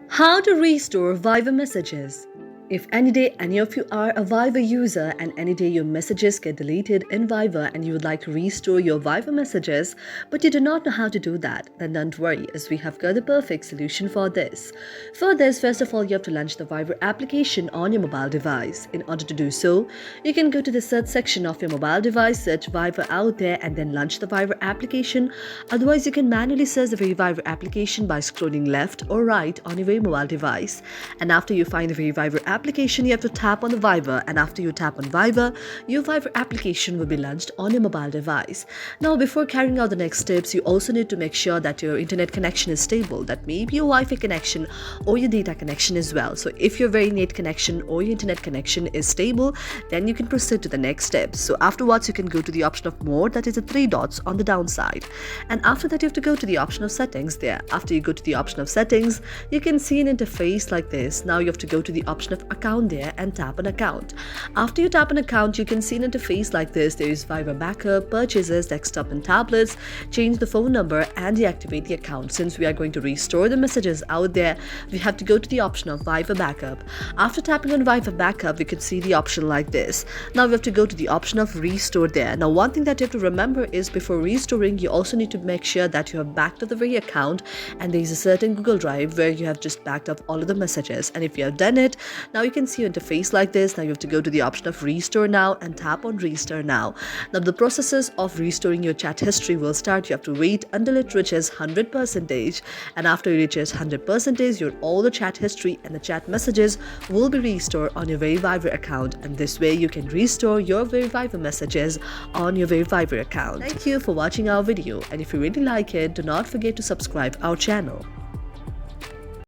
How to restore Viber messages. If any day any of you are a Viber user and any day your messages get deleted in Viber and you would like to restore your Viber messages but you do not know how to do that, then don't worry, as we have got the perfect solution for this. For this, first of all, you have to launch the Viber application on your mobile device. In order to do so, you can go to the search section of your mobile device, search Viber out there and then launch the Viber application. Otherwise, you can manually search the very Viber application by scrolling left or right on your very mobile device. And after you find the very Viber application, you have to tap on the Viber, and after you tap on Viber, your Viber application will be launched on your mobile device. Now, before carrying out the next steps, you also need to make sure that your internet connection is stable. That may be your Wi-Fi connection or your data connection as well. So if your very net connection or your internet connection is stable, then you can proceed to the next steps. So afterwards, you can go to the option of more, that is the three dots on the downside. And after that, you have to go to the option of settings there. After you go to the option of settings, you can see an interface like this. Now you have to go to the option of account there and tap on account. After you tap on account, you can see an interface like this. There is Viber backup, purchases, desktop and tablets, change the phone number and deactivate the account. Since we are going to restore the messages out there, we have to go to the option of Viber backup. After tapping on Viber backup, we can see the option like this. Now we have to go to the option of restore there. Now one thing that you have to remember is before restoring, you also need to make sure that you have backed up the very account and there is a certain Google Drive where you have just backed up all of the messages. And if you have done it, now you can see an interface like this. Now you have to go to the option of restore now and tap on restore now. Now the processes of restoring your chat history will start. You have to wait until it reaches 100%, and after it reaches 100%, your all the chat history and the chat messages will be restored on your very Viber account, and this way you can restore your very Viber messages on your very Viber account. Thank you for watching our video, and if you really like it, do not forget to subscribe our channel.